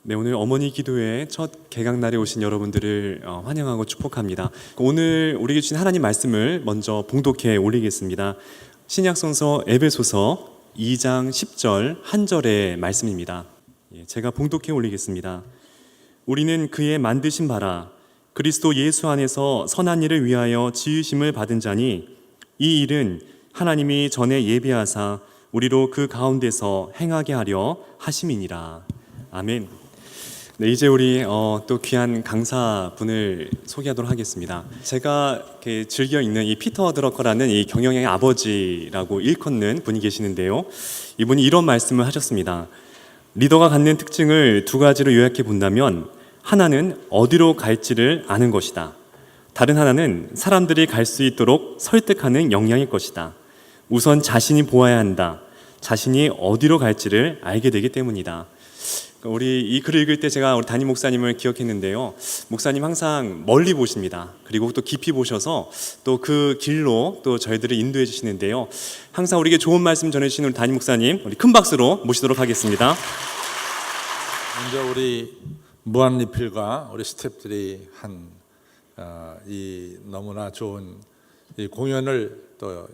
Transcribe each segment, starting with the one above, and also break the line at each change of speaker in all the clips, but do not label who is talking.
네, 오늘 어머니 기도회 첫 개강날에 오신 여러분들을 환영하고 축복합니다. 오늘 우리에게 주신 하나님 말씀을 먼저 봉독해 올리겠습니다. 신약성서 에베소서 2장 10절 한 절의 말씀입니다. 제가 봉독해 올리겠습니다. 우리는 그의 만드신 바라 그리스도 예수 안에서 선한 일을 위하여 지으심을 받은 자니 이 일은 하나님이 전에 예비하사 우리로 그 가운데서 행하게 하려 하심이니라. 아멘. 네, 이제 우리 또 귀한 강사분을 소개하도록 하겠습니다. 제가 이렇게 즐겨 읽는 이 피터 드러커라는 이 경영의 아버지라고 일컫는 분이 계시는데요. 이분이 이런 말씀을 하셨습니다. 리더가 갖는 특징을 두 가지로 요약해 본다면 하나는 어디로 갈지를 아는 것이다. 다른 하나는 사람들이 갈 수 있도록 설득하는 역량일 것이다. 우선 자신이 보아야 한다. 자신이 어디로 갈지를 알게 되기 때문이다. 우리 이 글을 읽을 때 제가 우리 담임 목사님을 기억했는데요. 목사님 항상 멀리 보십니다. 그리고 또 깊이 보셔서 또 그 길로 또 저희들을 인도해 주시는데요. 항상 우리에게 좋은 말씀 전해주시는 우리 담임 목사님, 우리 큰 박수로 모시도록 하겠습니다.
먼저 우리 무한리필과 우리 스태프들이 한 이 너무나 좋은 이 공연을 또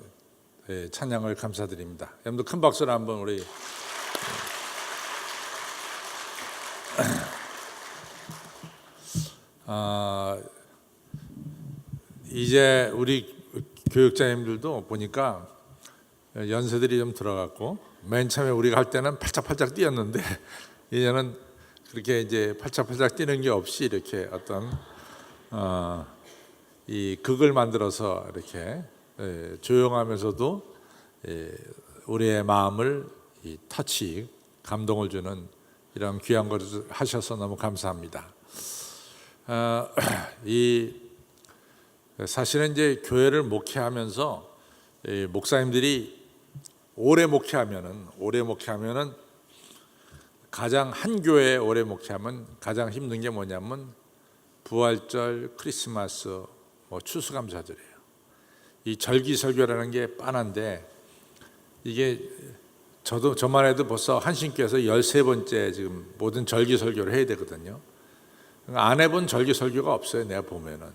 찬양을 감사드립니다. 여러분들 큰 박수로 한번 우리 이제 우리 교육자님들도 보니까 연세들이 좀 들어갔고 맨 처음에 우리가 할 때는 팔짝팔짝 뛰었는데 이제는 그렇게 이제 팔짝팔짝 뛰는 게 없이 이렇게 어떤 이 극을 만들어서 이렇게 조용하면서도 우리의 마음을 이 터치 감동을 주는 이런 귀한 것을 하셔서 너무 감사합니다. 이 사실은 이제 교회를 목회하면서 목사님들이 오래 목회하면은 가장 한 교회에 오래 목회하면 가장 힘든 게 뭐냐면 부활절, 크리스마스, 추수감사절이에요. 이 절기설교라는 게 빤한데 이게 저만 해도 벌써 한신교에서 13번째 지금 모든 절기설교를 해야 되거든요. 안 해본 절기설교가 없어요. 내가 보면은.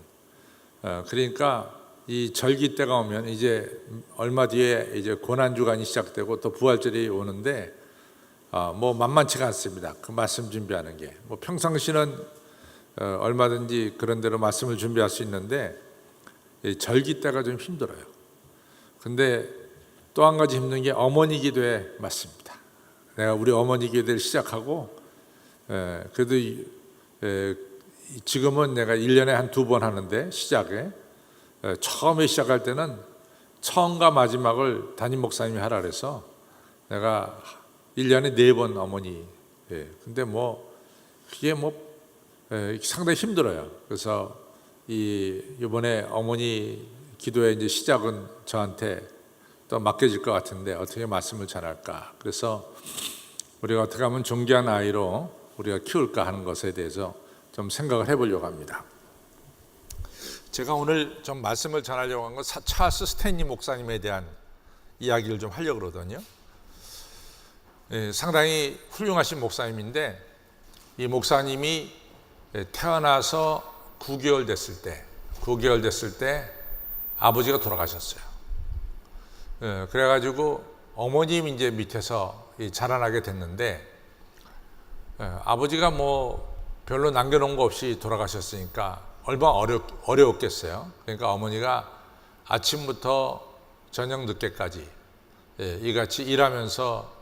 그러니까 이 절기 때가 오면 이제 얼마 뒤에 이제 고난주간이 시작되고 또 부활절이 오는데 뭐 만만치가 않습니다. 그 말씀 준비하는 게. 뭐 평상시는 얼마든지 그런 대로 말씀을 준비할 수 있는데 절기 때가 좀 힘들어요. 근데 또 한 가지 힘든 게 어머니 기도에 맞습니다. 내가 우리 어머니 기도를 시작하고 그래도 지금은 내가 1년에 한 2번 하는데 시작에 처음에 시작할 때는 처음과 마지막을 담임 목사님이 하라 그래서 내가 1년에 4번 어머니 근데 뭐 그게 뭐 상당히 힘들어요. 그래서 이번에 어머니 기도의 이제 시작은 저한테 또 맡겨질 것 같은데 어떻게 말씀을 전할까? 그래서 우리가 어떻게 하면 존귀한 아이로 우리가 키울까 하는 것에 대해서 좀 생각을 해보려고 합니다. 제가 오늘 좀 말씀을 전하려고 한 건 찰스 스탠리 목사님에 대한 이야기를 좀 하려고 그러거든요. 상당히 훌륭하신 목사님인데 이 목사님이 태어나서 9개월 됐을 때 아버지가 돌아가셨어요. 그래가지고 어머님 이제 밑에서 자라나게 됐는데 아버지가 뭐 별로 남겨놓은 거 없이 돌아가셨으니까 얼마나 어려웠겠어요. 그러니까 어머니가 아침부터 저녁 늦게까지 이같이 일하면서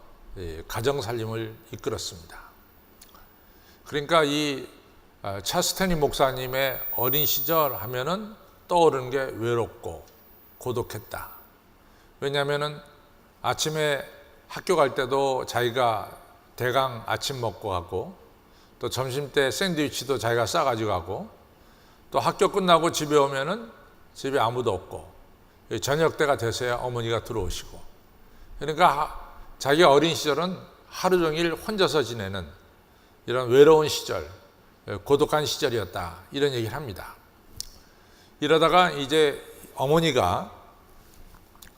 가정 살림을 이끌었습니다. 그러니까 이 찰스 스탠리 목사님의 어린 시절 하면은 떠오르는 게 외롭고 고독했다. 왜냐하면은 아침에 학교 갈 때도 자기가 대강 아침 먹고 가고 또 점심 때 샌드위치도 자기가 싸가지고 가고 또 학교 끝나고 집에 오면은 집에 아무도 없고 저녁 때가 돼서야 어머니가 들어오시고 그러니까 자기가 어린 시절은 하루 종일 혼자서 지내는 이런 외로운 시절, 고독한 시절이었다 이런 얘기를 합니다. 이러다가 이제 어머니가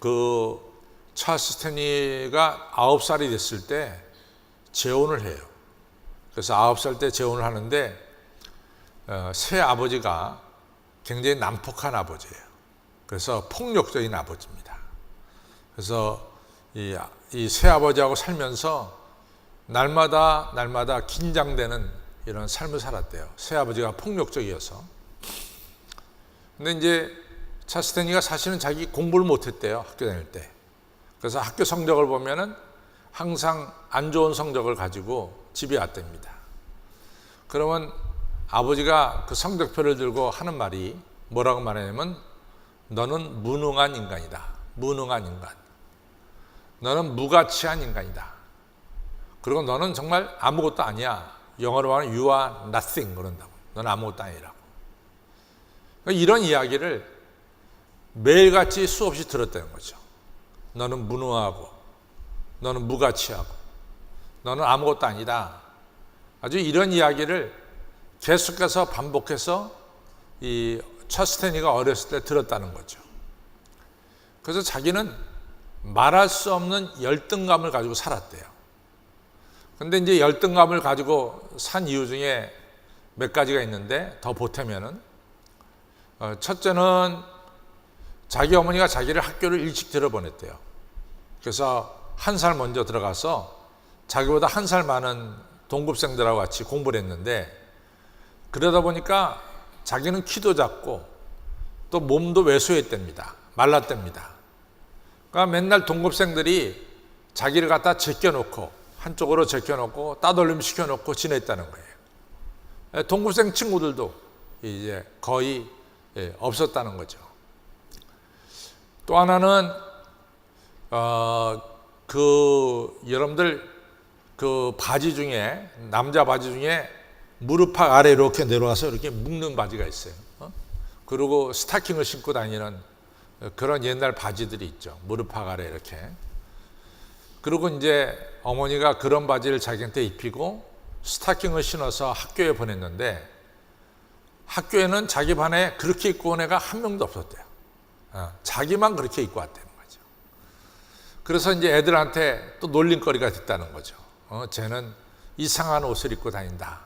그 찰스 스탠리가 9살이 됐을 때 재혼을 해요. 그래서 9살 때 재혼을 하는데 새 아버지가 굉장히 난폭한 아버지예요. 그래서 폭력적인 아버지입니다. 그래서 이 새 아버지하고 살면서 날마다 긴장되는 이런 삶을 살았대요. 새 아버지가 폭력적이어서. 근데 이제 차스테니가 사실은 자기 공부를 못했대요. 학교 다닐 때. 그래서 학교 성적을 보면은 항상 안 좋은 성적을 가지고 집에 왔답니다. 그러면 아버지가 그 성적표를 들고 하는 말이 뭐라고 말하냐면 너는 무능한 인간이다. 무능한 인간. 너는 무가치한 인간이다. 그리고 너는 정말 아무것도 아니야. 영어로 말하면 you are nothing 그런다고. 너는 아무것도 아니라고. 이런 이야기를 매일같이 수없이 들었다는 거죠. 너는 무능하고 너는 무가치하고 너는 아무것도 아니다. 아주 이런 이야기를 계속해서 반복해서 이 차스테니가 어렸을 때 들었다는 거죠. 그래서 자기는 말할 수 없는 열등감을 가지고 살았대요. 근데 이제 열등감을 가지고 산 이유 중에 몇 가지가 있는데 더 보태면은 첫째는 자기 어머니가 자기를 학교를 일찍 들여보냈대요. 그래서 1살 먼저 들어가서 자기보다 1살 많은 동급생들하고 같이 공부를 했는데 그러다 보니까 자기는 키도 작고 또 몸도 왜소했답니다. 말랐답니다. 그러니까 맨날 동급생들이 자기를 갖다 제껴놓고 한쪽으로 제껴놓고 따돌림 시켜놓고 지냈다는 거예요. 동급생 친구들도 이제 거의 없었다는 거죠. 또 하나는 여러분들 그 바지 중에 남자 바지 중에 무릎팍 아래 이렇게 내려와서 이렇게 묶는 바지가 있어요. 그리고 스타킹을 신고 다니는 그런 옛날 바지들이 있죠. 무릎팍 아래 이렇게. 그리고 이제 어머니가 그런 바지를 자기한테 입히고 스타킹을 신어서 학교에 보냈는데 학교에는 자기 반에 그렇게 입고 온 애가 한 명도 없었대요. 자기만 그렇게 입고 왔다는 거죠. 그래서 이제 애들한테 또 놀림거리가 됐다는 거죠. 쟤는 이상한 옷을 입고 다닌다.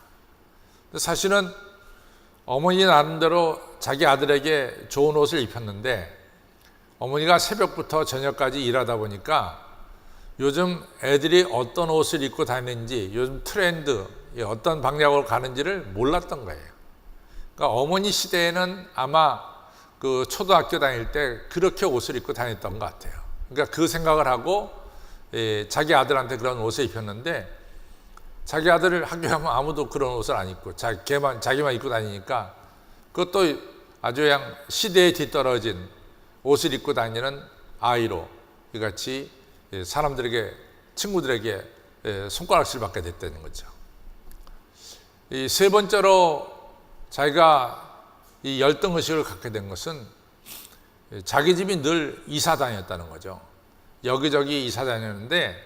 사실은 어머니 나름대로 자기 아들에게 좋은 옷을 입혔는데 어머니가 새벽부터 저녁까지 일하다 보니까 요즘 애들이 어떤 옷을 입고 다니는지 요즘 트렌드 어떤 방향으로 가는지를 몰랐던 거예요. 그러니까 어머니 시대에는 아마 그 초등학교 다닐 때 그렇게 옷을 입고 다녔던 것 같아요. 그러니까 그 생각을 하고 자기 아들한테 그런 옷을 입혔는데 자기 아들을 학교에 가면 아무도 그런 옷을 안 입고 자기만 입고 다니니까 그것도 아주 그냥 시대에 뒤떨어진 옷을 입고 다니는 아이로 이같이 사람들에게 친구들에게 손가락질 받게 됐다는 거죠. 이 세 번째로 자기가 이 열등의식을 갖게 된 것은 자기 집이 늘 이사 다녔다는 거죠. 여기저기 이사 다녔는데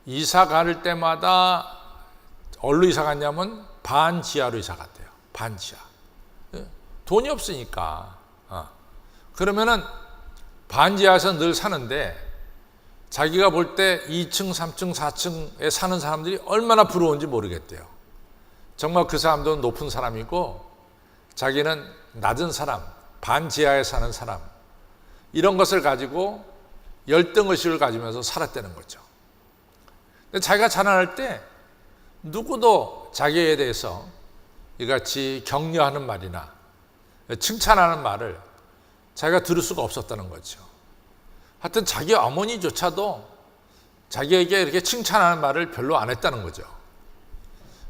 이사 갈 때마다 어디로 이사 갔냐면 반지하로 이사 갔대요. 반지하. 돈이 없으니까. 그러면은 반지하에서 늘 사는데 자기가 볼 때 2층, 3층, 4층에 사는 사람들이 얼마나 부러운지 모르겠대요. 정말 그 사람들은 높은 사람이고 자기는 낮은 사람, 반지하에 사는 사람 이런 것을 가지고 열등의식을 가지면서 살았다는 거죠. 근데 자기가 자라날 때 누구도 자기에 대해서 이같이 격려하는 말이나 칭찬하는 말을 자기가 들을 수가 없었다는 거죠. 하여튼 자기 어머니조차도 자기에게 이렇게 칭찬하는 말을 별로 안 했다는 거죠.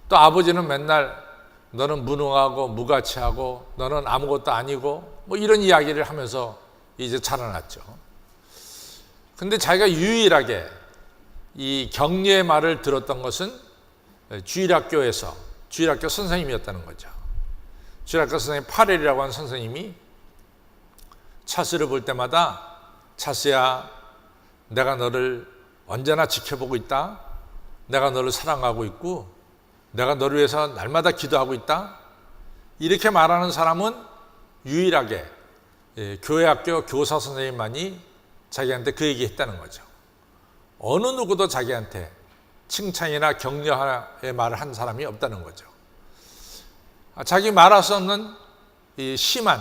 또 아버지는 맨날 너는 무능하고 무가치하고 너는 아무것도 아니고 뭐 이런 이야기를 하면서 이제 자라났죠. 근데 자기가 유일하게 이 격려의 말을 들었던 것은 주일학교에서 주일학교 선생님이었다는 거죠. 주일학교 선생님 파렐이라고 하는 선생님이 차스를 볼 때마다 차스야, 내가 너를 언제나 지켜보고 있다. 내가 너를 사랑하고 있고 내가 너를 위해서 날마다 기도하고 있다. 이렇게 말하는 사람은 유일하게 교회학교 교사 선생님만이 자기한테 그 얘기 했다는 거죠. 어느 누구도 자기한테 칭찬이나 격려의 말을 한 사람이 없다는 거죠. 자기 말할 수 없는 이 심한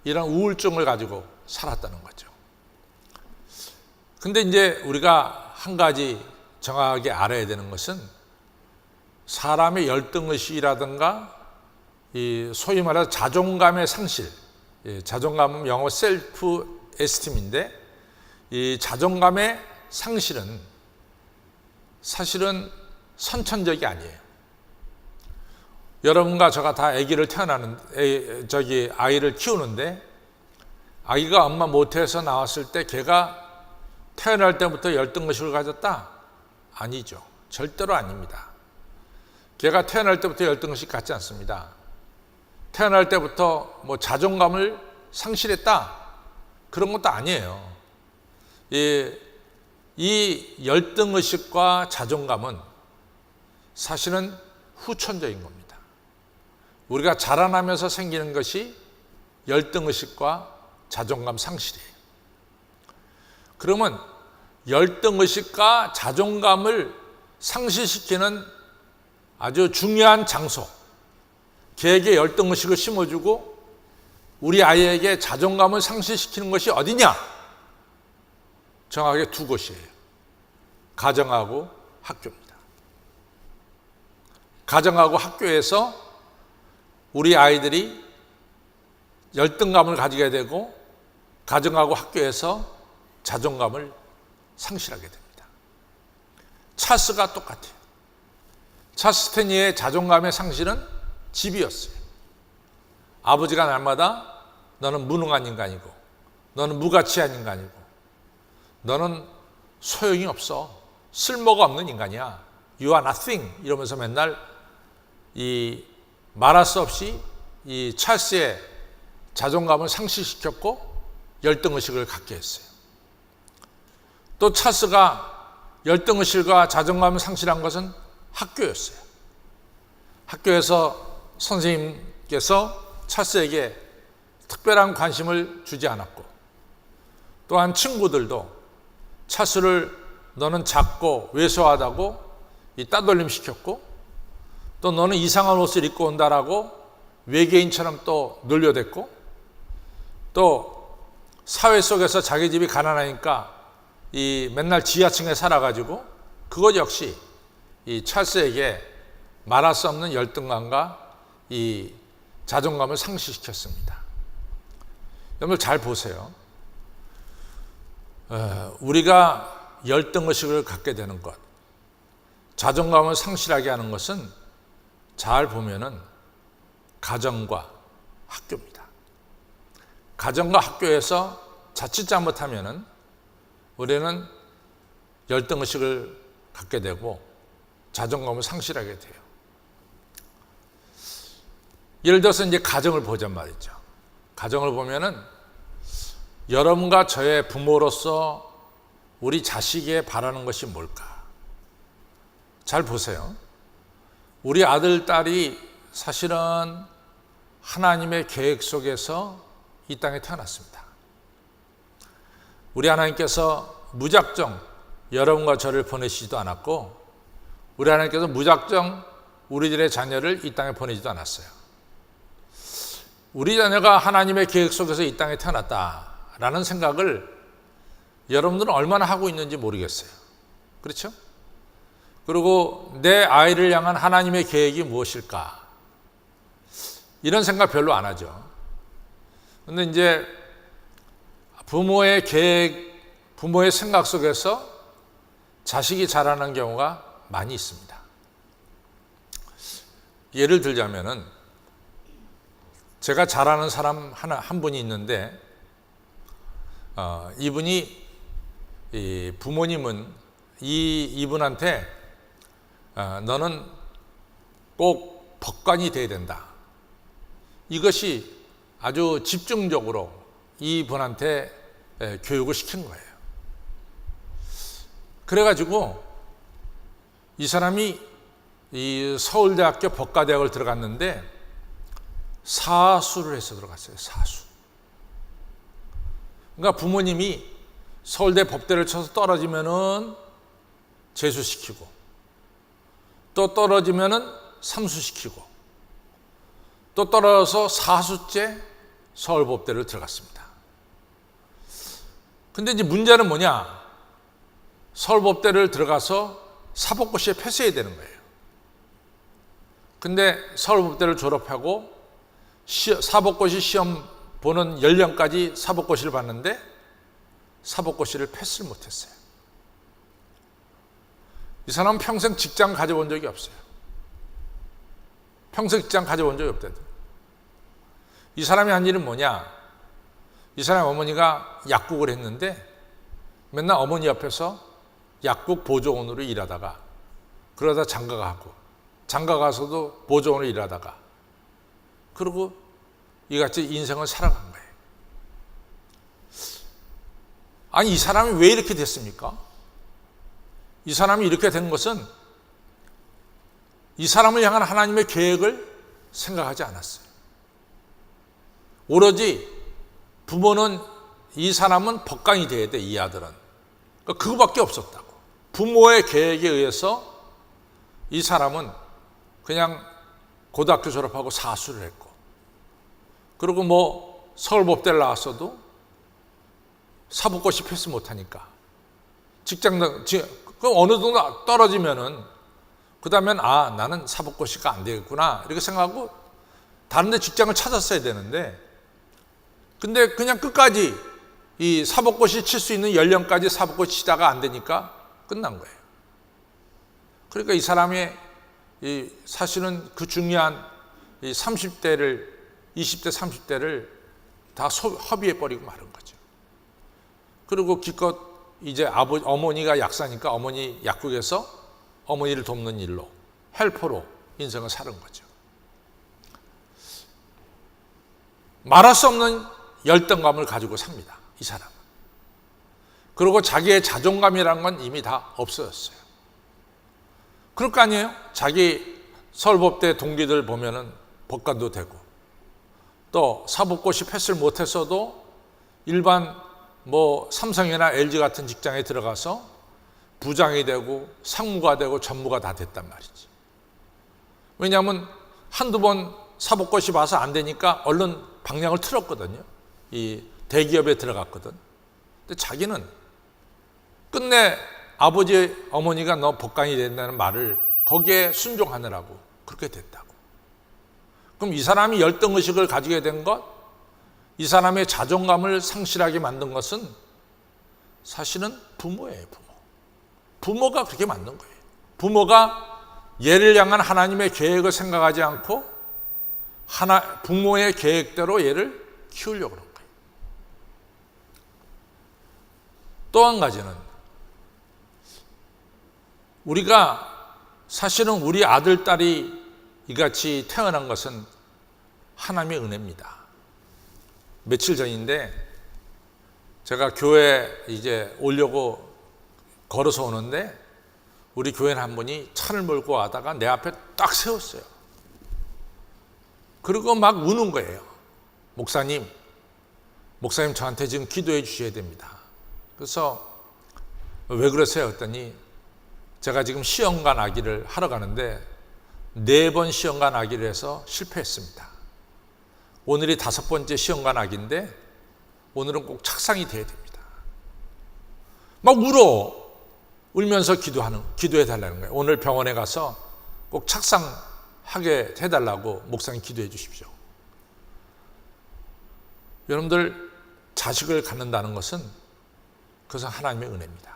이런 우울증을 가지고 살았다는 거죠. 근데 이제 우리가 한 가지 정확하게 알아야 되는 것은 사람의 열등의식이라든가 이 소위 말해서 자존감의 상실, 자존감은 영어 셀프 에스팀인데 이 자존감의 상실은 사실은 선천적이 아니에요. 여러분과 저가 다 아기를 아이를 키우는데 아기가 엄마 모태에서 나왔을 때 걔가 태어날 때부터 열등의식을 가졌다? 아니죠. 절대로 아닙니다. 걔가 태어날 때부터 열등의식 갖지 않습니다. 태어날 때부터 뭐 자존감을 상실했다? 그런 것도 아니에요. 이 열등의식과 자존감은 사실은 후천적인 겁니다. 우리가 자라나면서 생기는 것이 열등의식과 자존감 상실이에요. 그러면 열등의식과 자존감을 상실시키는 아주 중요한 장소, 걔에게 열등의식을 심어주고 우리 아이에게 자존감을 상실시키는 것이 어디냐? 정확하게 두 곳이에요. 가정하고 학교입니다. 가정하고 학교에서 우리 아이들이 열등감을 가지게 되고 가정하고 학교에서 자존감을 상실하게 됩니다. 찰스가 똑같아요. 찰스 스탠리의 자존감의 상실은 집이었어요. 아버지가 날마다 너는 무능한 인간이고 너는 무가치한 인간이고 너는 소용이 없어. 쓸모가 없는 인간이야. You are nothing. 이러면서 맨날 이 말할 수 없이 이 찰스의 자존감을 상실시켰고 열등의식을 갖게 했어요. 또 찰스가 열등의식과 자존감을 상실한 것은 학교였어요. 학교에서 선생님께서 찰스에게 특별한 관심을 주지 않았고 또한 친구들도 찰스를 너는 작고 왜소하다고 따돌림 시켰고 또 너는 이상한 옷을 입고 온다라고 외계인처럼 또 놀려댔고 또 사회 속에서 자기 집이 가난하니까 맨날 지하층에 살아가지고 그것 역시 이 찰스에게 말할 수 없는 열등감과 이 자존감을 상실시켰습니다. 여러분 잘 보세요. 우리가 열등의식을 갖게 되는 것, 자존감을 상실하게 하는 것은 잘 보면은 가정과 학교입니다. 가정과 학교에서 자칫 잘못하면은 우리는 열등의식을 갖게 되고 자존감을 상실하게 돼요. 예를 들어서 이제 가정을 보잔 말이죠. 가정을 보면은 여러분과 저의 부모로서 우리 자식에 바라는 것이 뭘까? 잘 보세요. 우리 아들, 딸이 사실은 하나님의 계획 속에서 이 땅에 태어났습니다. 우리 하나님께서 무작정 여러분과 저를 보내시지도 않았고 우리 하나님께서 무작정 우리들의 자녀를 이 땅에 보내지도 않았어요. 우리 자녀가 하나님의 계획 속에서 이 땅에 태어났다라는 생각을 여러분들은 얼마나 하고 있는지 모르겠어요. 그렇죠? 그리고 내 아이를 향한 하나님의 계획이 무엇일까? 이런 생각 별로 안 하죠. 근데 이제 부모의 계획, 부모의 생각 속에서 자식이 자라는 경우가 많이 있습니다. 예를 들자면은 제가 잘 아는 사람 한 분이 있는데 이분이 부모님은 이분한테 너는 꼭 법관이 돼야 된다. 이것이 아주 집중적으로 이분한테 교육을 시킨 거예요. 그래가지고 이 사람이 이 서울대학교 법과대학을 들어갔는데 사수를 해서 들어갔어요. 사수. 그러니까 부모님이 서울대 법대를 쳐서 떨어지면은 재수시키고 또 떨어지면은 삼수시키고, 또 떨어져서 4수째 서울법대를 들어갔습니다. 근데 이제 문제는 뭐냐? 서울법대를 들어가서 사법고시에 패스해야 되는 거예요. 근데 서울법대를 졸업하고 사법고시 시험 보는 연령까지 사법고시를 봤는데 사법고시를 패스를 못했어요. 이 사람은 평생 직장 가져본 적이 없어요. 평생 직장 가져본 적이 없대요. 이 사람이 한 일은 뭐냐? 이 사람 어머니가 약국을 했는데 맨날 어머니 옆에서 약국 보조원으로 일하다가, 그러다 장가 가고, 장가 가서도 보조원으로 일하다가, 그리고 이같이 인생을 살아간 거예요. 아니, 이 사람이 왜 이렇게 됐습니까? 이 사람이 이렇게 된 것은 이 사람을 향한 하나님의 계획을 생각하지 않았어요. 오로지 부모는, 이 사람은 법관이 돼야 돼, 이 아들은. 그러니까 그거밖에 없었다고. 부모의 계획에 의해서 이 사람은 그냥 고등학교 졸업하고 사수를 했고, 그리고 뭐 서울법대를 나왔어도 사법고시 패스 못하니까 그럼 어느 정도 떨어지면은 그 다음엔 나는 사법고시가 안 되겠구나 이렇게 생각하고 다른 데 직장을 찾았어야 되는데, 근데 그냥 끝까지 이 사법고시 칠 수 있는 연령까지 사법고시 치다가 안 되니까 끝난 거예요. 그러니까 이 사람의 사실은 그 중요한 이 30대를, 20대 30대를 다 허비해 버리고 마른 거죠. 그리고 기껏 이제 어머니가 약사니까 어머니 약국에서 어머니를 돕는 일로, 헬퍼로 인생을 사는 거죠. 말할 수 없는 열등감을 가지고 삽니다, 이 사람은. 그리고 자기의 자존감이라는 건 이미 다 없어졌어요. 그럴 거 아니에요? 자기 서울법대 동기들 보면은 법관도 되고, 또 사법고시 패스를 못했어도 일반 뭐 삼성이나 LG 같은 직장에 들어가서 부장이 되고 상무가 되고 전무가 다 됐단 말이지. 왜냐하면 한두 번 사법고시 봐서 안 되니까 얼른 방향을 틀었거든요. 이 대기업에 들어갔거든. 근데 자기는 끝내 아버지 어머니가 너 법관이 된다는 말을 거기에 순종하느라고 그렇게 됐다고. 그럼 이 사람이 열등의식을 가지게 된 것, 이 사람의 자존감을 상실하게 만든 것은 사실은 부모예요, 부모. 부모가 그렇게 만든 거예요. 부모가 얘를 향한 하나님의 계획을 생각하지 않고 부모의 계획대로 얘를 키우려고 그런 거예요. 또 한 가지는 우리가 사실은 우리 아들, 딸이 이같이 태어난 것은 하나님의 은혜입니다. 며칠 전인데 제가 교회 이제 오려고 걸어서 오는데 우리 교회는 한 분이 차를 몰고 와다가 내 앞에 딱 세웠어요. 그리고 막 우는 거예요. 목사님 저한테 지금 기도해 주셔야 됩니다. 그래서 왜 그러세요? 했더니 제가 지금 시험관 아기를 하러 가는데 4번 시험관 아기를 해서 실패했습니다. 오늘이 5번째 시험관 아기인데 오늘은 꼭 착상이 돼야 됩니다. 막 울면서 기도해 달라는 거예요. 오늘 병원에 가서 꼭 착상하게 해달라고 목사님 기도해 주십시오. 여러분들, 자식을 갖는다는 것은 그것은 하나님의 은혜입니다.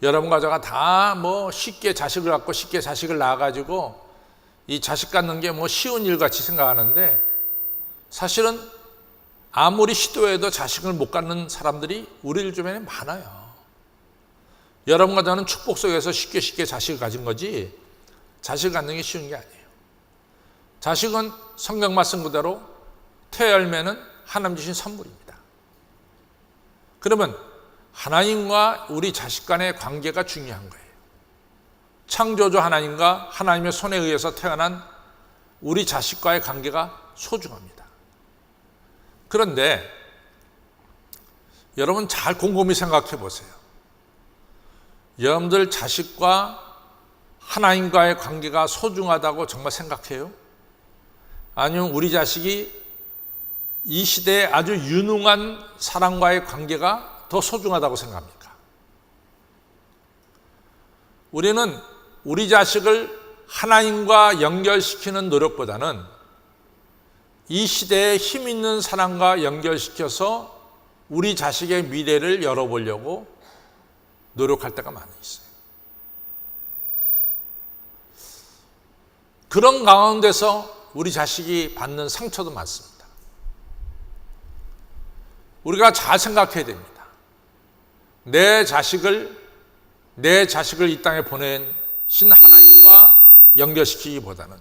여러분과 제가 다 뭐 쉽게 자식을 갖고 쉽게 자식을 낳아가지고 이 자식 갖는 게 뭐 쉬운 일 같이 생각하는데, 사실은 아무리 시도해도 자식을 못 갖는 사람들이 우리 주변에 많아요. 여러분과 저는 축복 속에서 쉽게 자식을 가진 거지 자식을 갖는 게 쉬운 게 아니에요. 자식은 성경 말씀 그대로 태아 열매는 하나님 주신 선물입니다. 그러면 하나님과 우리 자식 간의 관계가 중요한 거예요. 창조주 하나님과 하나님의 손에 의해서 태어난 우리 자식과의 관계가 소중합니다. 그런데 여러분 잘 곰곰이 생각해 보세요. 여러분들 자식과 하나님과의 관계가 소중하다고 정말 생각해요? 아니면 우리 자식이 이 시대에 아주 유능한 사람과의 관계가 더 소중하다고 생각합니까? 우리는 우리 자식을 하나님과 연결시키는 노력보다는 이 시대에 힘 있는 사람과 연결시켜서 우리 자식의 미래를 열어보려고 노력할 때가 많이 있어요. 그런 가운데서 우리 자식이 받는 상처도 많습니다. 우리가 잘 생각해야 됩니다. 내 자식을 이 땅에 보내신 하나님과 연결시키기보다는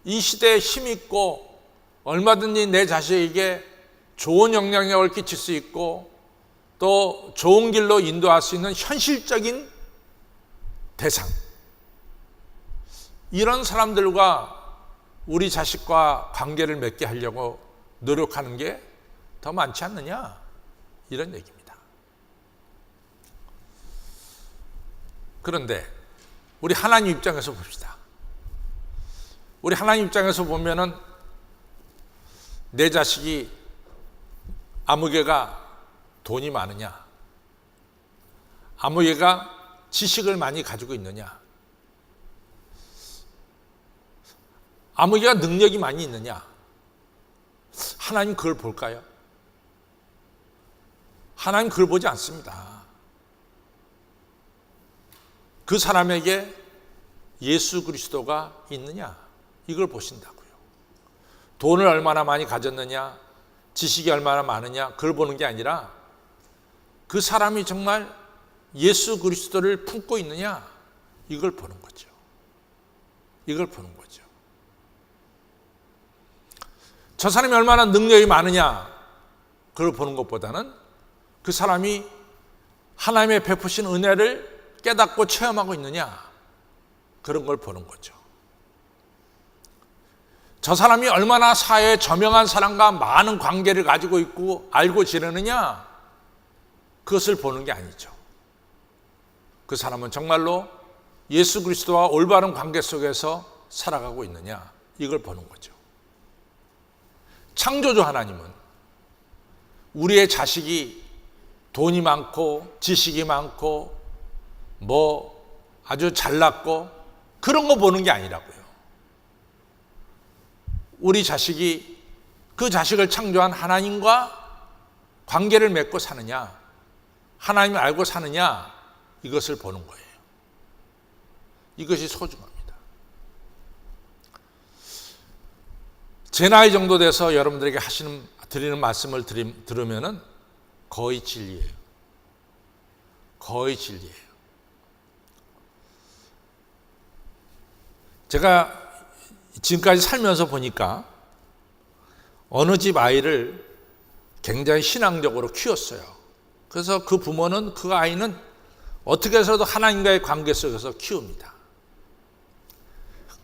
이 시대에 힘 있고 얼마든지 내 자식에게 좋은 영향력을 끼칠 수 있고 또 좋은 길로 인도할 수 있는 현실적인 대상, 이런 사람들과 우리 자식과 관계를 맺게 하려고 노력하는 게 더 많지 않느냐, 이런 얘기입니다. 그런데 우리 하나님 입장에서 봅시다. 우리 하나님 입장에서 보면은 내 자식이 아무 개가 돈이 많으냐, 아무 개가 지식을 많이 가지고 있느냐, 아무 개가 능력이 많이 있느냐, 하나님 그걸 볼까요? 하나님 그걸 보지 않습니다. 그 사람에게 예수 그리스도가 있느냐, 이걸 보신다고요. 돈을 얼마나 많이 가졌느냐, 지식이 얼마나 많으냐, 그걸 보는 게 아니라 그 사람이 정말 예수 그리스도를 품고 있느냐, 이걸 보는 거죠. 이걸 보는 거죠. 저 사람이 얼마나 능력이 많으냐, 그걸 보는 것보다는 그 사람이 하나님의 베푸신 은혜를 깨닫고 체험하고 있느냐, 그런 걸 보는 거죠. 저 사람이 얼마나 사회에 저명한 사람과 많은 관계를 가지고 있고 알고 지내느냐, 그것을 보는 게 아니죠. 그 사람은 정말로 예수 그리스도와 올바른 관계 속에서 살아가고 있느냐, 이걸 보는 거죠. 창조주 하나님은 우리의 자식이 돈이 많고 지식이 많고 아주 잘났고 그런 거 보는 게 아니라고요. 우리 자식이 그 자식을 창조한 하나님과 관계를 맺고 사느냐, 하나님을 알고 사느냐, 이것을 보는 거예요. 이것이 소중합니다. 제 나이 정도 돼서 여러분들에게 드리는 말씀을 들으면은 거의 진리예요. 거의 진리예요. 제가 지금까지 살면서 보니까 어느 집 아이를 굉장히 신앙적으로 키웠어요. 그래서 그 부모는 그 아이는 어떻게 해서도 하나님과의 관계 속에서 키웁니다.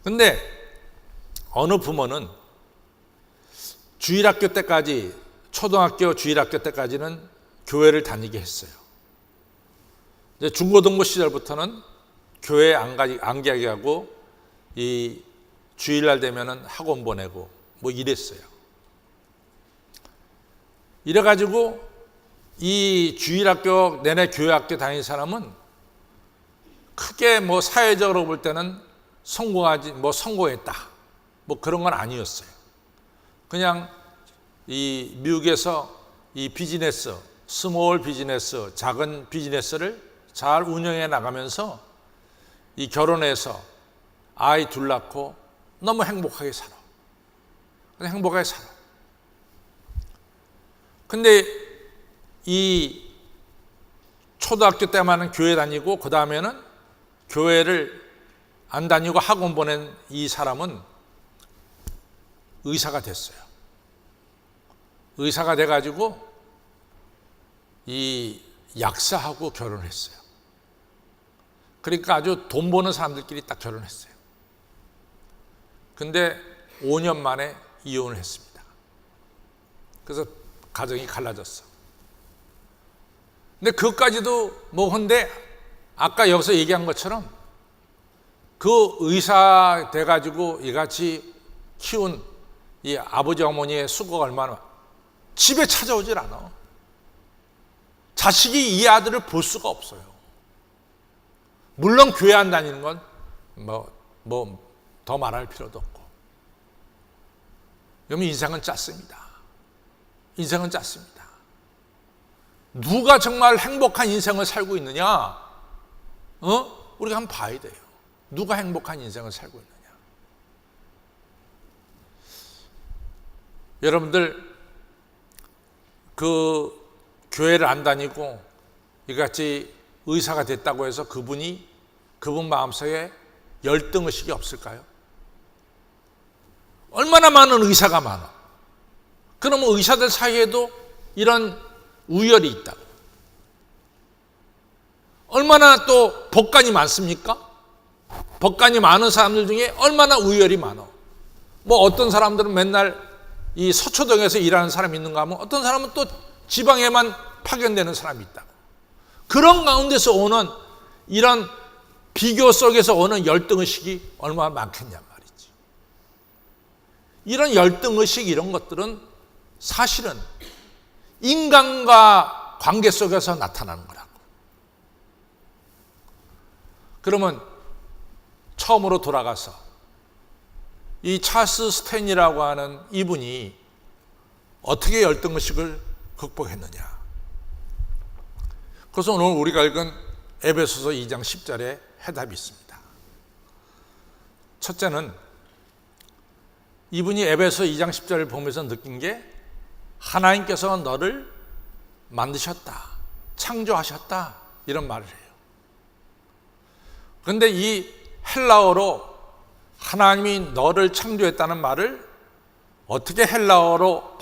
근데 어느 부모는 주일학교 때까지, 초등학교 주일학교 때까지는 교회를 다니게 했어요. 이제 중고등부 시절부터는 교회에 안 가게 하고 이 주일날 되면은 학원 보내고 이랬어요. 이래가지고 이 주일학교 내내 교회학교 다닌 사람은 크게 사회적으로 볼 때는 성공했다 그런 건 아니었어요. 그냥 이 미국에서 이 비즈니스, 스몰 비즈니스, 작은 비즈니스를 잘 운영해 나가면서 이 결혼해서 아이 둘 낳고 너무 행복하게 살아. 그냥 행복하게 살아. 근데 이 초등학교 때만은 교회 다니고 그 다음에는 교회를 안 다니고 학원 보낸 이 사람은 의사가 됐어요. 의사가 돼가지고 이 약사하고 결혼했어요. 그러니까 아주 돈 버는 사람들끼리 딱 결혼했어요. 근데 5년 만에 이혼을 했습니다. 그래서 가정이 갈라졌어. 근데 그것까지도 근데 아까 여기서 얘기한 것처럼 그 의사 돼가지고 이같이 키운 이 아버지 어머니의 수고가 얼마나, 집에 찾아오질 않아. 자식이 이 아들을 볼 수가 없어요. 물론 교회 안 다니는 건 더 말할 필요도 없고. 여러분, 인생은 짧습니다. 인생은 짧습니다. 누가 정말 행복한 인생을 살고 있느냐? 우리가 한번 봐야 돼요. 누가 행복한 인생을 살고 있느냐? 여러분들, 그 교회를 안 다니고 이같이 의사가 됐다고 해서 그분 마음속에 열등의식이 없을까요? 얼마나 많은 의사가 많아. 그러면 의사들 사이에도 이런 우열이 있다고. 얼마나 또 법관이 많습니까? 법관이 많은 사람들 중에 얼마나 우열이 많아. 어떤 사람들은 맨날 이 서초동에서 일하는 사람이 있는가 하면 어떤 사람은 또 지방에만 파견되는 사람이 있다고. 그런 가운데서 오는 이런 비교 속에서 오는 열등의식이 얼마나 많겠냔 말이지. 이런 열등의식, 이런 것들은 사실은 인간과 관계 속에서 나타나는 거라고. 그러면 처음으로 돌아가서 이 찰스 스탠이라고 하는 이분이 어떻게 열등의식을 극복했느냐. 그래서 오늘 우리가 읽은 에베소서 2장 10절에 해답이 있습니다. 첫째는 이분이 에베소 2장 10절을 보면서 느낀 게, 하나님께서 너를 만드셨다, 창조하셨다, 이런 말을 해요. 그런데 이 헬라어로 하나님이 너를 창조했다는 말을 어떻게 헬라어로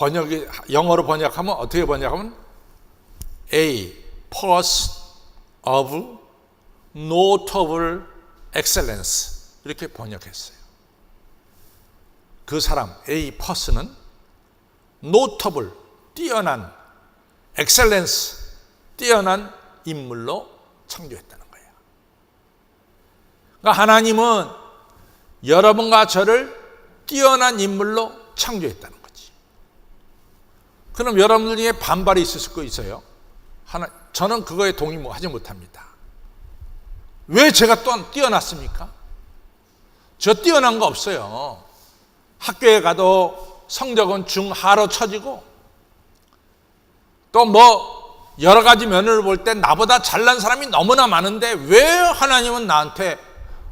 영어로 번역하면 어떻게 번역하면 A person of notable excellence, 이렇게 번역했어요. 그 사람 A person은 notable, 뛰어난, excellence, 뛰어난 인물로 창조했다는 거예요. 그러니까 하나님은 여러분과 저를 뛰어난 인물로 창조했다는 거지. 그럼 여러분들 중에 반발이 있을 수 있어요. 저는 그거에 동의하지 못합니다. 왜 제가 또 뛰어났습니까? 저 뛰어난 거 없어요. 학교에 가도 성적은 중하로 쳐지고, 또 여러 가지 면을 볼 때 나보다 잘난 사람이 너무나 많은데 왜 하나님은 나한테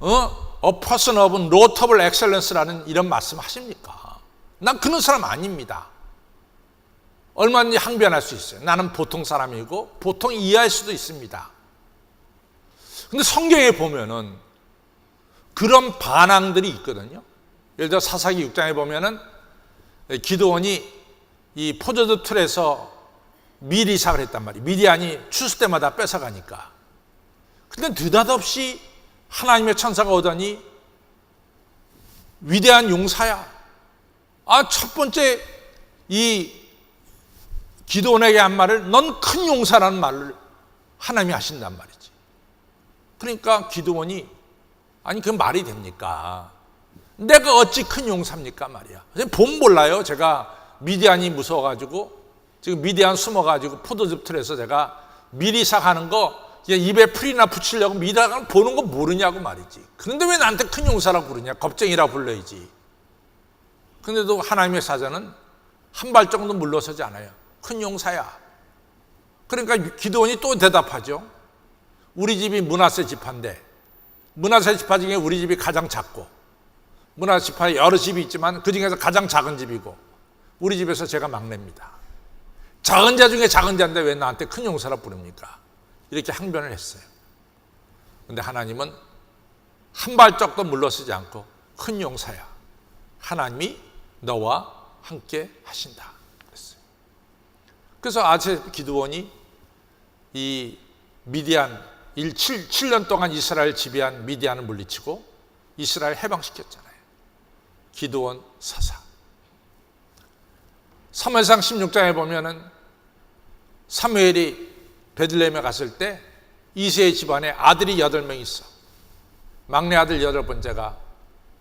A person of notable excellence라는 이런 말씀 하십니까? 난 그런 사람 아닙니다. 얼마든지 항변할 수 있어요. 나는 보통 사람이고 보통 이해할 수도 있습니다. 근데 성경에 보면은 그런 반항들이 있거든요. 예를 들어 사사기 6장에 보면은 기드온이 이 포도주 틀에서 미리삭을 했단 말이에요. 미디안이 추수 때마다 뺏어가니까. 근데 느닷없이 하나님의 천사가 오더니 위대한 용사야. 첫 번째 이 기드온에게 한 말을, 넌 큰 용사라는 말을 하나님이 하신단 말이지. 그러니까 기드온이, 아니 그 말이 됩니까? 내가 어찌 큰 용사입니까 말이야. 본 몰라요. 제가 미디안이 무서워가지고 지금 미디안 숨어가지고 포도즙 틀에서 제가 미리삭하는 거 입에 풀이나 붙이려고 미디안 보는 거 모르냐고 말이지. 그런데 왜 나한테 큰 용사라고 부르냐? 겁쟁이라고 불러야지. 그런데도 하나님의 사자는 한 발 정도 물러서지 않아요. 큰 용사야. 그러니까 기드온이 또 대답하죠. 우리 집이 므낫세 지파인데, 므낫세 지파 중에 우리 집이 가장 작고, 므낫세 지파에 여러 집이 있지만 그 중에서 가장 작은 집이고, 우리 집에서 제가 막내입니다. 작은 자 중에 작은 자인데 왜 나한테 큰 용사라 부릅니까? 이렇게 항변을 했어요. 그런데 하나님은 한 발짝도 물러서지 않고, 큰 용사야, 하나님이 너와 함께 하신다 그랬어요. 그래서 아체 기드온이 이 미디안 7년 동안 이스라엘 지배한 미디안을 물리치고 이스라엘 해방시켰잖아요. 기드온 사사. 사무엘상 16장에 보면은 사무엘이 베들레헴에 갔을 때 이새의 집안에 아들이 8명 있어. 막내 아들 8번째가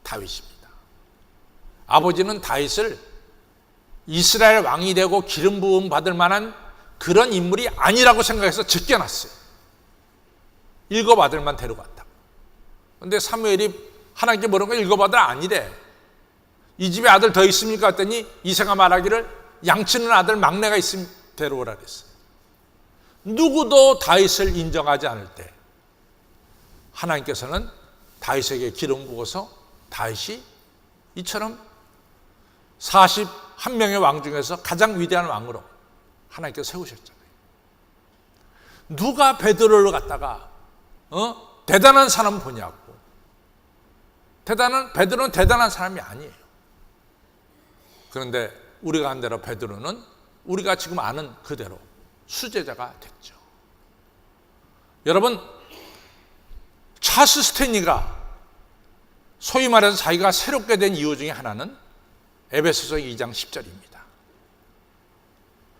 다윗입니다. 아버지는 다윗을 이스라엘 왕이 되고 기름 부음 받을 만한 그런 인물이 아니라고 생각해서 제껴놨어요. 읽어받을만 데려갔다. 그런데 사무엘이 하나님께 뭐라고 읽어받을 아니래. 이 집에 아들 더 있습니까? 했더니 이새가 말하기를 양치는 아들 막내가 있으면 데려오라 그랬어요. 누구도 다윗을 인정하지 않을 때 하나님께서는 다윗에게 기름 부어서 다윗이 이처럼 41명의 왕 중에서 가장 위대한 왕으로 하나님께서 세우셨잖아요. 누가 베드로를 갖다가 대단한 사람 보냐고. 베드로는 대단한 사람이 아니에요. 그런데 우리가 한 대로 베드로는 우리가 지금 아는 그대로 수제자가 됐죠. 여러분, 찰스 스탠리가 소위 말해서 자기가 새롭게 된 이유 중에 하나는 에베소서 2장 10절입니다.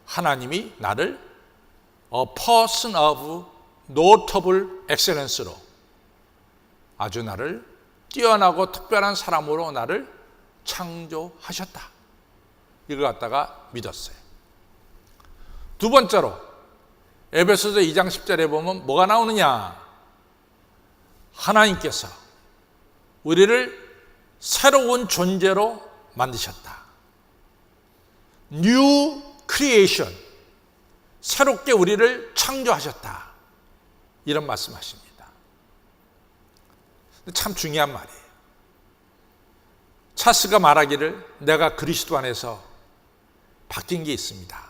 하나님이 나를 A person of notable excellence로 아주 나를 뛰어나고 특별한 사람으로 나를 창조하셨다. 이걸 갖다가 믿었어요. 두 번째로 에베소서 2장 10절에 보면 뭐가 나오느냐? 하나님께서 우리를 새로운 존재로 만드셨다. New creation. 새롭게 우리를 창조하셨다. 이런 말씀하십니다. 참 중요한 말이에요. 찰스가 말하기를 내가 그리스도 안에서 바뀐 게 있습니다.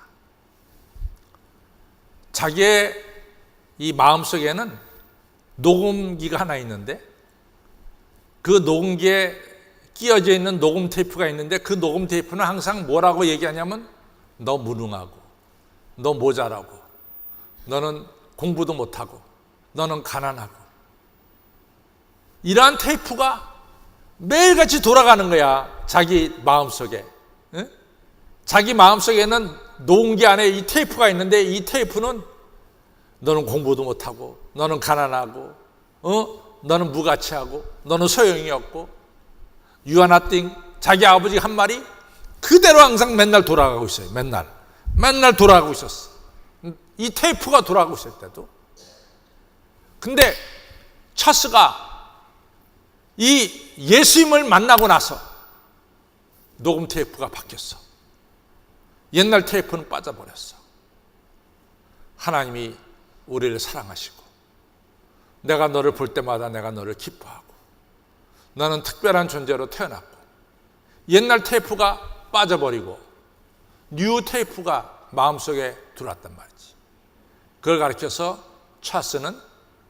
자기의 이 마음속에는 녹음기가 하나 있는데 그 녹음기에 끼어져 있는 녹음 테이프가 있는데 그 녹음 테이프는 항상 뭐라고 얘기하냐면 너 무능하고 너 모자라고 너는 공부도 못하고 너는 가난하고 이러한 테이프가 매일같이 돌아가는 거야. 자기 마음속에. 자기 마음속에는 녹음기 안에 이 테이프가 있는데 이 테이프는 너는 공부도 못하고 너는 가난하고 너는 무가치하고 너는 소용이 없고 You are nothing. 자기 아버지 한 말이 그대로 항상 맨날 돌아가고 있어요. 맨날 돌아가고 있었어. 이 테이프가 돌아가고 있을 때도. 근데 찰스가 이 예수님을 만나고 나서 녹음 테이프가 바뀌었어. 옛날 테이프는 빠져버렸어. 하나님이 우리를 사랑하시고 내가 너를 볼 때마다 내가 너를 기뻐하고 너는 특별한 존재로 태어났고 옛날 테이프가 빠져버리고 뉴 테이프가 마음속에 들어왔단 말이지. 그걸 가르쳐서 찰스는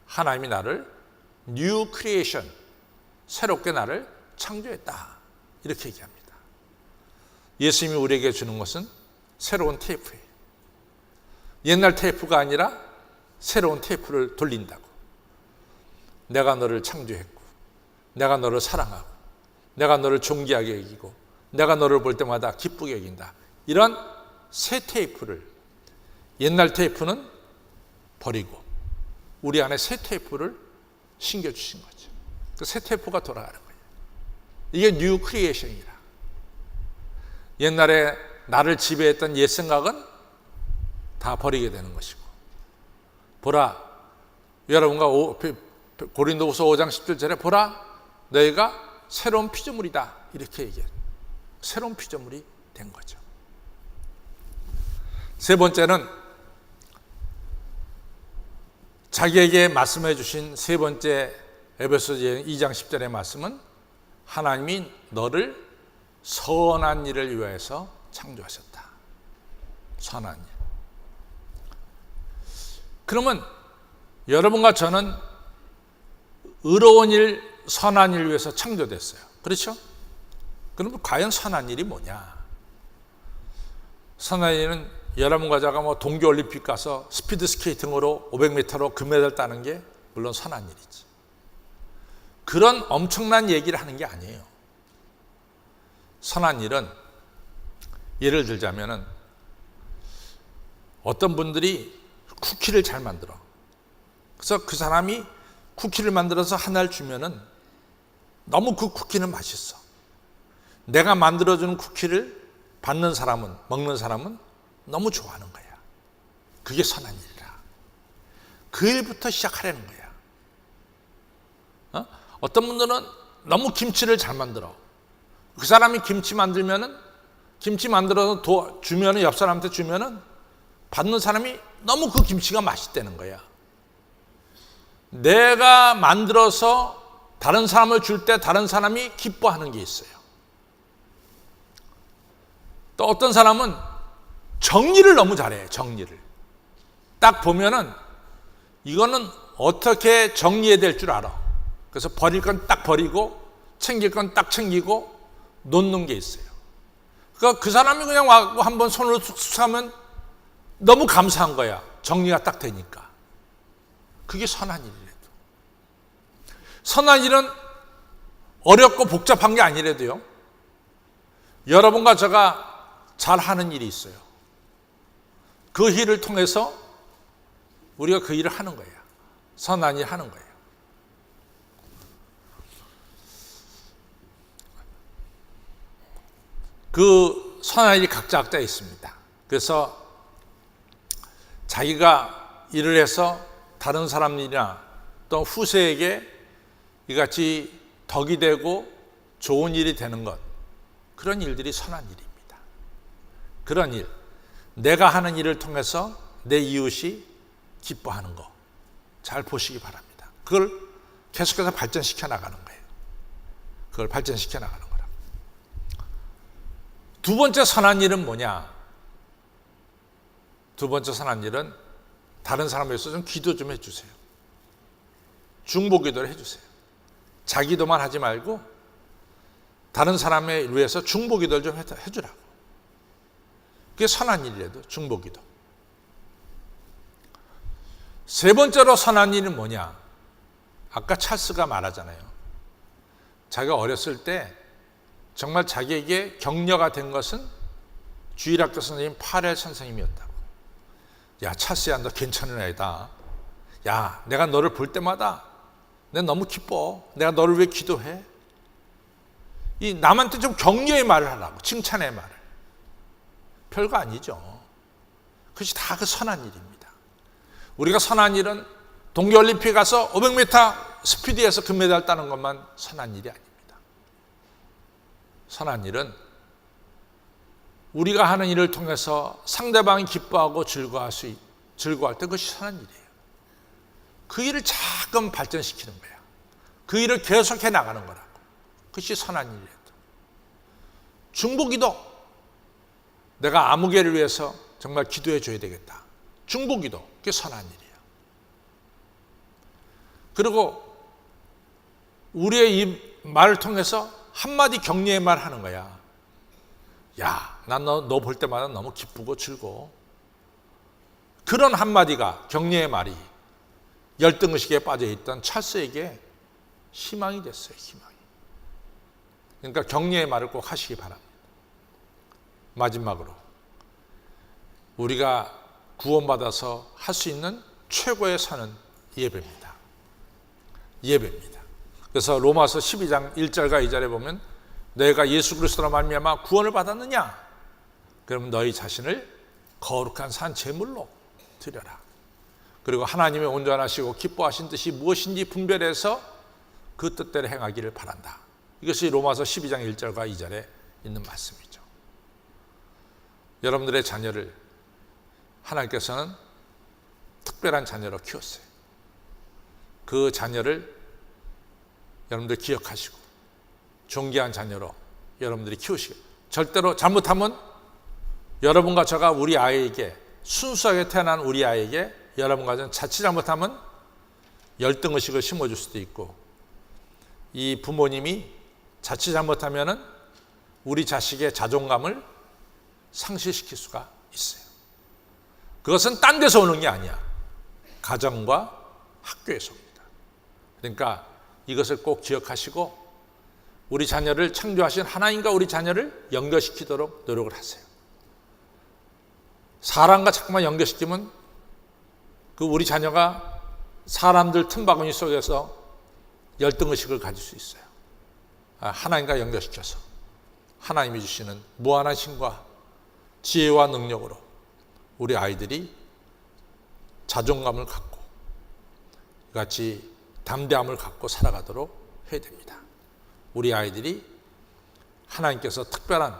하나님이 나를 뉴 크리에이션, 새롭게 나를 창조했다. 이렇게 얘기합니다. 예수님이 우리에게 주는 것은 새로운 테이프예요. 옛날 테이프가 아니라 새로운 테이프를 돌린다고. 내가 너를 창조했고 내가 너를 사랑하고 내가 너를 존귀하게 여기고 내가 너를 볼 때마다 기쁘게 여긴다. 이런 새 테이프를, 옛날 테이프는 버리고 우리 안에 새 테이프를 신겨주신 거죠. 그 새 테이프가 돌아가는 거예요. 이게 뉴 크리에이션이라. 옛날에 나를 지배했던 옛 생각은 다 버리게 되는 것이고, 보라, 여러분과 고린도후서 5장 17절에 보라 너희가 새로운 피조물이다 이렇게 얘기해요. 새로운 피조물이 된 거죠. 세 번째는 자기에게 말씀해 주신 세 번째 에베소서 2장 10절의 말씀은 하나님이 너를 선한 일을 위해서 창조하셨다. 선한 일. 그러면 여러분과 저는 의로운 일, 선한 일을 위해서 창조됐어요. 그렇죠? 그러면 과연 선한 일이 뭐냐? 선한 일은 여러분과 제가 동계올림픽 가서 스피드 스케이팅으로 500m로 금메달 따는 게 물론 선한 일이지. 그런 엄청난 얘기를 하는 게 아니에요. 선한 일은 예를 들자면은 어떤 분들이 쿠키를 잘 만들어. 그래서 그 사람이 쿠키를 만들어서 하나를 주면은 너무 그 쿠키는 맛있어. 내가 만들어주는 쿠키를 받는 사람은, 먹는 사람은 너무 좋아하는 거야. 그게 선한 일이라. 그 일부터 시작하라는 거야. 어떤 분들은 너무 김치를 잘 만들어. 그 사람이 김치 만들면은, 김치 만들어서 주면은, 옆 사람한테 주면은 받는 사람이 너무 그 김치가 맛있다는 거야. 내가 만들어서 다른 사람을 줄 때 다른 사람이 기뻐하는 게 있어요. 또 어떤 사람은 정리를 너무 잘해. 정리를 딱 보면은 이거는 어떻게 손해야 될 줄 알아. 그래서 버릴 건 딱 버리고 챙길 건 딱 챙기고 놓는 게 있어요. 그러니까 그 사람이 그냥 와서 한번 손으로 쑥쑥 하면 너무 감사한 거야. 정리가 딱 되니까. 그게 선한 일이래도. 선한 일은 어렵고 복잡한 게 아니래도요, 여러분과 제가 잘하는 일이 있어요. 그 일을 통해서 우리가 그 일을 하는 거예요. 선한 일 하는 거예요. 그 선한 일이 각자 있습니다. 그래서 자기가 일을 해서 다른 사람이나 또 후세에게 이같이 덕이 되고 좋은 일이 되는 것, 그런 일들이 선한 일입니다. 그런 일, 내가 하는 일을 통해서 내 이웃이 기뻐하는 거 잘 보시기 바랍니다. 그걸 계속해서 발전시켜 나가는 거예요. 그걸 발전시켜 나가는 거라. 두 번째 선한 일은 뭐냐? 두 번째 선한 일은 다른 사람에 위해서 좀 기도 좀 해주세요. 중보 기도를 해주세요. 자기도만 하지 말고 다른 사람에 위해서 중보 기도를 좀 해주라고. 그게 선한 일이라도 중보 기도. 세 번째로 선한 일은 뭐냐? 아까 찰스가 말하잖아요. 자기가 어렸을 때 정말 자기에게 격려가 된 것은 주일학교 선생님 파렐 선생님이었다고. 야, 찰스야, 너 괜찮은 애다. 야, 내가 너를 볼 때마다 내가 너무 기뻐. 내가 너를 위해 기도해. 이 남한테 좀 격려의 말을 하라고, 칭찬의 말을. 별거 아니죠. 그것이 다 그 선한 일입니다. 우리가 선한 일은 동계올림픽 가서 500m 스피드에서 금메달 따는 것만 선한 일이 아닙니다. 선한 일은 우리가 하는 일을 통해서 상대방이 기뻐하고 즐거워할 때 그것이 선한 일이에요. 그 일을 자꾸 발전시키는 거야. 그 일을 계속해 나가는 거라고. 그것이 선한 일이에요. 중보기도. 내가 아무개를 위해서 정말 기도해 줘야 되겠다. 중보기도. 그게 선한 일이에요. 그리고 우리의 이 말을 통해서 한마디 격려의 말 하는 거야. 야, 난 너 볼 때마다 너무 기쁘고 즐거워. 그런 한마디가, 격려의 말이 열등의식에 빠져있던 찰스에게 희망이 됐어요. 희망이. 그러니까 격려의 말을 꼭 하시기 바랍니다. 마지막으로 우리가 구원받아서 할 수 있는 최고의 선은 예배입니다. 예배입니다. 그래서 로마서 12장 1절과 2절에 보면 너희가 예수 그리스도로 말미암아 구원을 받았느냐? 그러면 너희 자신을 거룩한 산 제물로 드려라. 그리고 하나님의 온전하시고 기뻐하신 뜻이 무엇인지 분별해서 그 뜻대로 행하기를 바란다. 이것이 로마서 12장 1절과 2절에 있는 말씀이죠. 여러분들의 자녀를 하나님께서는 특별한 자녀로 키웠어요. 그 자녀를 여러분들 기억하시고 존귀한 자녀로 여러분들이 키우시고, 절대로 잘못하면 여러분과 저가 우리 아이에게, 순수하게 태어난 우리 아이에게 여러분과 저는 자칫 잘못하면 열등의식을 심어줄 수도 있고, 이 부모님이 자칫 잘못하면 우리 자식의 자존감을 상실시킬 수가 있어요. 그것은 딴 데서 오는 게 아니야. 가정과 학교에서 옵니다. 그러니까 이것을 꼭 기억하시고 우리 자녀를 창조하신 하나님과 우리 자녀를 연결시키도록 노력을 하세요. 사람과 자꾸만 연결시키면 그 우리 자녀가 사람들 틈바구니 속에서 열등의식을 가질 수 있어요. 하나님과 연결시켜서 하나님이 주시는 무한한 힘과 지혜와 능력으로 우리 아이들이 자존감을 갖고 같이 담대함을 갖고 살아가도록 해야 됩니다. 우리 아이들이 하나님께서 특별한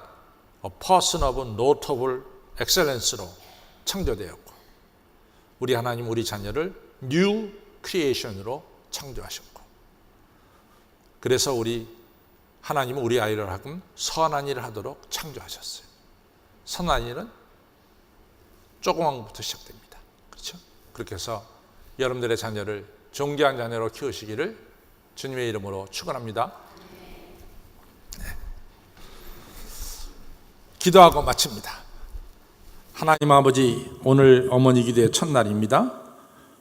person of notable excellence로 창조되었고, 우리 하나님 우리 자녀를 new creation으로 창조하셨고, 그래서 우리 하나님은 우리 아이를 하금 선한 일을 하도록 창조하셨어요. 선한 일은 조그만 것부터 시작됩니다. 그렇죠? 그렇게 해서 여러분들의 자녀를 존귀한 자녀로 키우시기를 주님의 이름으로 축원합니다. 네. 기도하고 마칩니다. 하나님 아버지, 오늘 어머니 기도의 첫날입니다.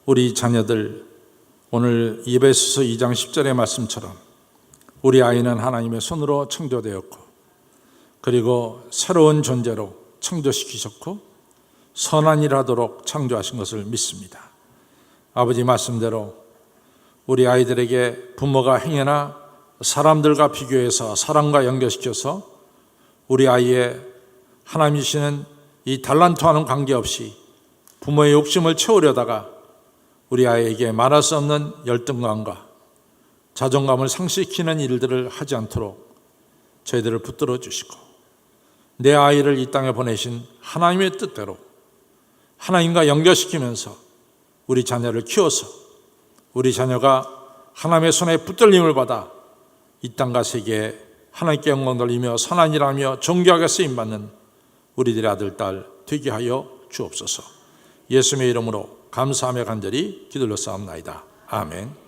우리 자녀들 오늘 에베소서 2장 10절의 말씀처럼 우리 아이는 하나님의 손으로 창조되었고, 그리고 새로운 존재로 창조시키셨고 선한 일을 하도록 창조하신 것을 믿습니다. 아버지 말씀대로 우리 아이들에게 부모가 행여나 사람들과 비교해서 사람과 연결시켜서 우리 아이의 하나님 주시는 이 달란트와는 관계없이 부모의 욕심을 채우려다가 우리 아이에게 말할 수 없는 열등감과 자존감을 상실시키는 일들을 하지 않도록 저희들을 붙들어 주시고, 내 아이를 이 땅에 보내신 하나님의 뜻대로 하나님과 연결시키면서 우리 자녀를 키워서 우리 자녀가 하나님의 손에 붙들림을 받아 이 땅과 세계에 하나님께 영광 돌리며 선한 일하며 존귀하게 쓰임받는 우리들의 아들, 딸 되게 하여 주옵소서. 예수님의 이름으로 감사하며 간절히 기도를 쌓옵나이다. 아멘.